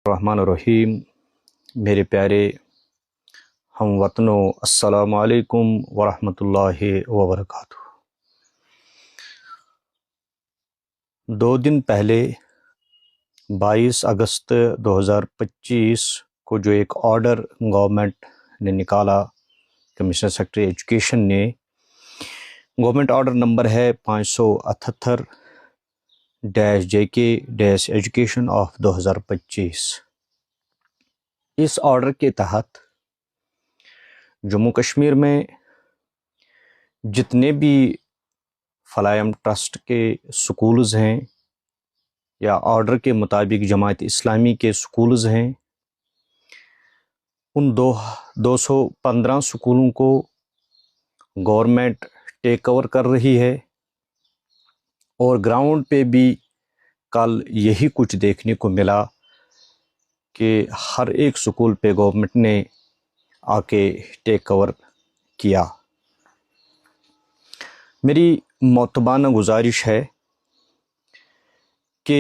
الرحمن الرحیم میرے پیارے ہم وطنوں، السلام علیکم ورحمۃ اللہ وبرکاتہ۔ 2 دن پہلے 22 اگست 2025 کو جو ایک آرڈر گورنمنٹ نے نکالا، کمشنر سیکرٹری ایجوکیشن نے، گورنمنٹ آرڈر نمبر ہے 578-JK-ایجوکیشن آف 2025۔ اس آرڈر کے تحت جموں کشمیر میں جتنے بھی فلاحم ٹرسٹ کے سکولز ہیں یا آرڈر کے مطابق جماعت اسلامی کے سکولز ہیں، ان 215 سکولوں کو گورنمنٹ ٹیک اوور کر رہی ہے، اور گراؤنڈ پہ بھی کل یہی کچھ دیکھنے کو ملا کہ ہر ایک سکول پہ گورنمنٹ نے آ کے ٹیک اوور کیا۔ میری معتبانہ گزارش ہے کہ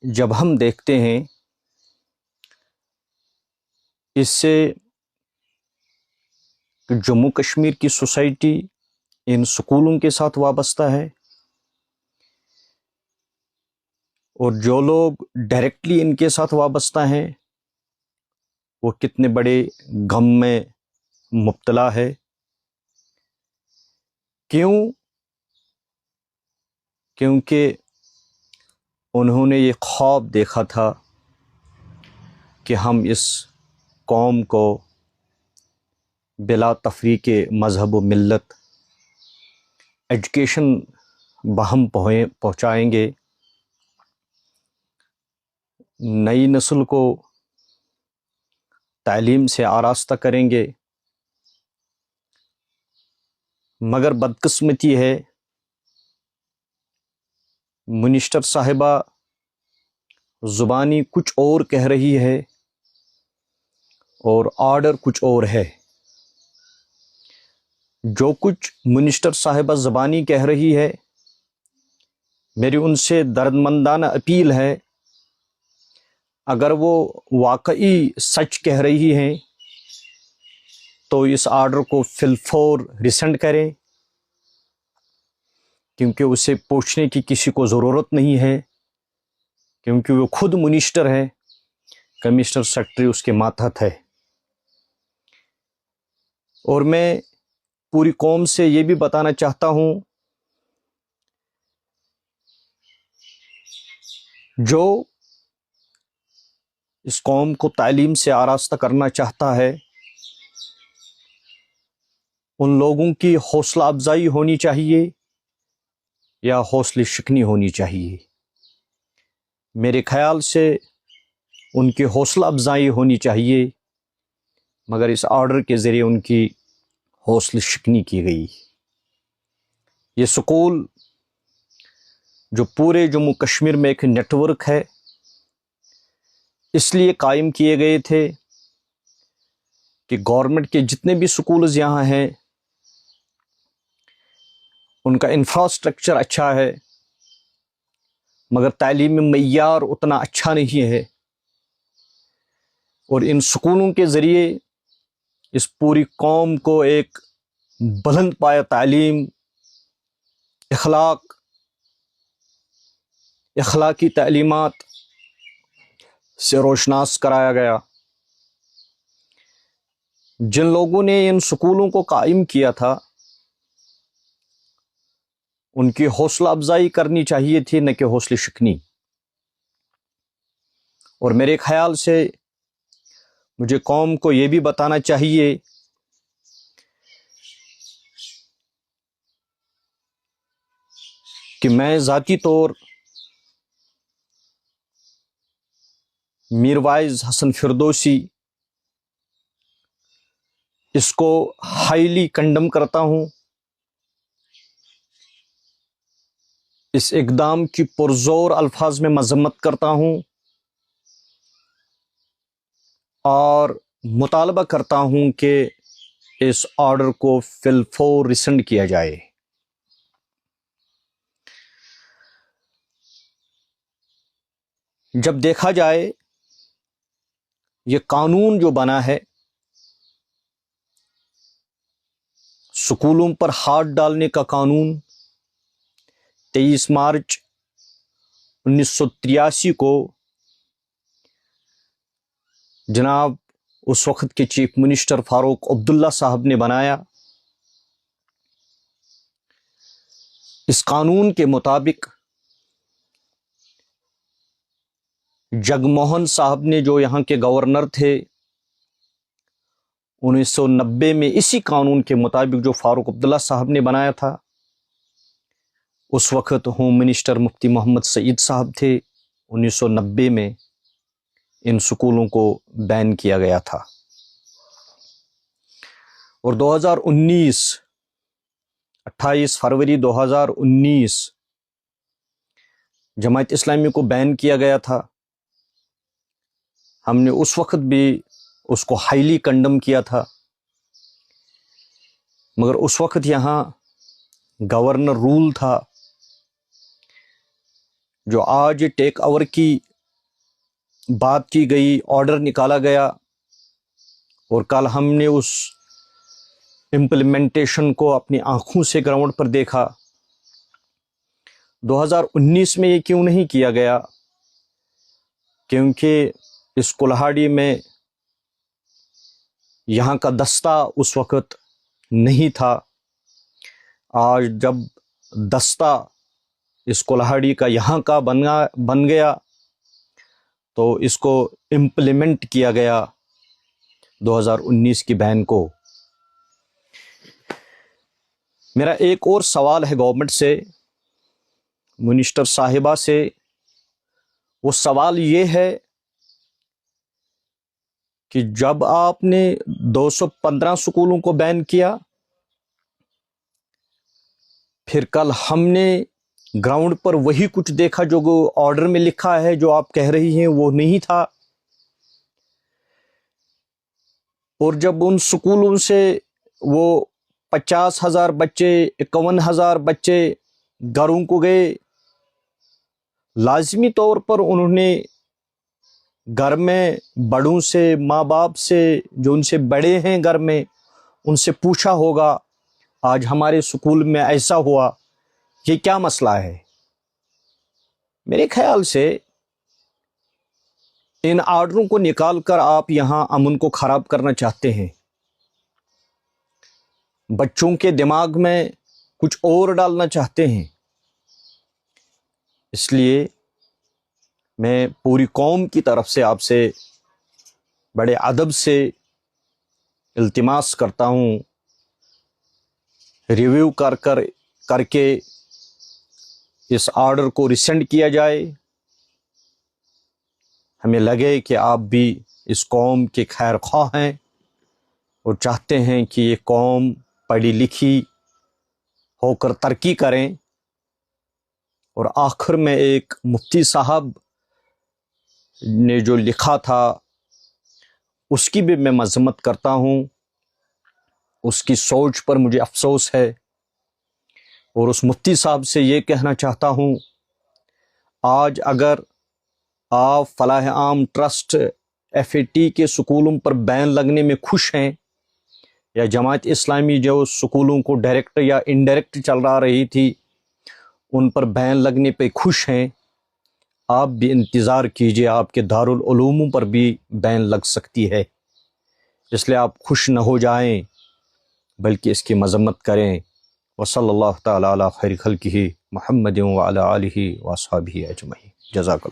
جب ہم دیکھتے ہیں اس سے جموں کشمیر کی سوسائٹی ان سکولوں کے ساتھ وابستہ ہے، اور جو لوگ ڈائریکٹلی ان کے ساتھ وابستہ ہیں وہ کتنے بڑے غم میں مبتلا ہے۔ کیونکہ انہوں نے یہ خواب دیکھا تھا کہ ہم اس قوم کو بلا تفریق مذہب و ملت ایجوکیشن بہم پہنچائیں گے، نئی نسل کو تعلیم سے آراستہ کریں گے، مگر بدقسمتی ہے منسٹر صاحبہ زبانی کچھ اور کہہ رہی ہے اور آرڈر کچھ اور ہے۔ جو کچھ منسٹر صاحبہ زبانی کہہ رہی ہے، میری ان سے دردمندانہ اپیل ہے، اگر وہ واقعی سچ کہہ رہی ہیں تو اس آرڈر کو فی الفور ریسنڈ کریں، کیونکہ اسے پوچھنے کی کسی کو ضرورت نہیں ہے، کیونکہ وہ خود منسٹر ہے، کمشنر سیکرٹری اس کے ماتحت ہے۔ اور میں پوری قوم سے یہ بھی بتانا چاہتا ہوں، جو اس قوم کو تعلیم سے آراستہ کرنا چاہتا ہے، ان لوگوں کی حوصلہ افزائی ہونی چاہیے یا حوصلہ شکنی ہونی چاہیے۔ میرے خیال سے ان کی حوصلہ افزائی ہونی چاہیے، مگر اس آرڈر کے ذریعے ان کی حوصلہ شکنی کی گئی۔ یہ سکول جو پورے جموں کشمیر میں ایک نیٹ ورک ہے، اس لیے قائم کیے گئے تھے کہ گورنمنٹ کے جتنے بھی سکولز یہاں ہیں ان کا انفراسٹرکچر اچھا ہے، مگر تعلیمی معیار اتنا اچھا نہیں ہے، اور ان سکولوں کے ذریعے اس پوری قوم کو ایک بلند پایہ تعلیم، اخلاقی تعلیمات سے روشناس کرایا گیا۔ جن لوگوں نے ان سکولوں کو قائم کیا تھا ان کی حوصلہ افزائی کرنی چاہیے تھی، نہ کہ حوصلہ شکنی۔ اور میرے خیال سے مجھے قوم کو یہ بھی بتانا چاہیے کہ میں ذاتی طور میروائز حسن فردوسی اس کو ہائیلی کنڈم کرتا ہوں، اس اقدام کی پرزور الفاظ میں مذمت کرتا ہوں، اور مطالبہ کرتا ہوں کہ اس آرڈر کو فی الفور ریسنڈ کیا جائے۔ جب دیکھا جائے یہ قانون جو بنا ہے سکولوں پر ہاتھ ڈالنے کا قانون 23 مارچ 1983 کو جناب اس وقت کے چیف منسٹر فاروق عبداللہ صاحب نے بنایا. اس قانون کے مطابق جگموہن صاحب نے جو یہاں کے گورنر تھے 1990 میں اسی قانون کے مطابق جو فاروق عبداللہ صاحب نے بنایا تھا، اس وقت ہوم منسٹر مفتی محمد سعید صاحب تھے. 1990 میں ان سکولوں کو بین کیا گیا تھا. اور 28 فروری 2019 جماعت اسلامی کو بین کیا گیا تھا. ہم نے اس وقت بھی اس کو ہائیلی کنڈم کیا تھا، مگر اس وقت یہاں گورنر رول تھا. جو آج ٹیک اوور کی بات کی گئی، آرڈر نکالا گیا، اور کل ہم نے اس امپلیمنٹیشن کو اپنی آنکھوں سے گراؤنڈ پر دیکھا. 2019 میں یہ کیوں نہیں کیا گیا؟ کیونکہ اس کولہاڑی میں یہاں کا دستہ اس وقت نہیں تھا. آج جب دستہ اس کولہاڑی کا یہاں کا بن گیا تو اس کو امپلیمنٹ کیا گیا 2019 کی بین کو. میرا ایک اور سوال ہے گورنمنٹ سے، منسٹر صاحبہ سے. وہ سوال یہ ہے کہ جب آپ نے 215 سکولوں کو بین کیا، پھر کل ہم نے گراؤنڈ پر وہی کچھ دیکھا جو آرڈر میں لکھا ہے، جو آپ کہہ رہی ہیں وہ نہیں تھا. اور جب ان سکولوں سے وہ 50,000 بچے 51,000 بچے گھروں کو گئے، لازمی طور پر انہوں نے گھر میں بڑوں سے، ماں باپ سے، جو ان سے بڑے ہیں گھر میں، ان سے پوچھا ہوگا آج ہمارے سکول میں ایسا ہوا، یہ کیا مسئلہ ہے؟ میرے خیال سے ان آرڈروں کو نکال کر آپ یہاں امن کو خراب کرنا چاہتے ہیں، بچوں کے دماغ میں کچھ اور ڈالنا چاہتے ہیں. اس لیے میں پوری قوم کی طرف سے آپ سے بڑے ادب سے التماس کرتا ہوں، ریویو کر کے اس آرڈر کو ریسینڈ کیا جائے. ہمیں لگے کہ آپ بھی اس قوم کے خیر خواہ ہیں اور چاہتے ہیں کہ یہ قوم پڑھی لکھی ہو کر ترقی کریں. اور آخر میں ایک مفتی صاحب نے جو لکھا تھا اس کی بھی میں مذمت کرتا ہوں. اس کی سوچ پر مجھے افسوس ہے، اور اس مفتی صاحب سے یہ کہنا چاہتا ہوں، آج اگر آپ فلاح عام ٹرسٹ FAT کے سکولوں پر بین لگنے میں خوش ہیں، یا جماعت اسلامی جو سکولوں کو ڈائریکٹ یا انڈائریکٹ چل رہی تھی ان پر بین لگنے پہ خوش ہیں، آپ بھی انتظار کیجئے، آپ کے دارالعلوموں پر بھی بین لگ سکتی ہے. اس لیے آپ خوش نہ ہو جائیں بلکہ اس کی مذمت کریں. وصلی اللہ تعالی علی خیر خلقہ محمد وعلی آلہ واصحابہ اجمعین. جزاک اللہ.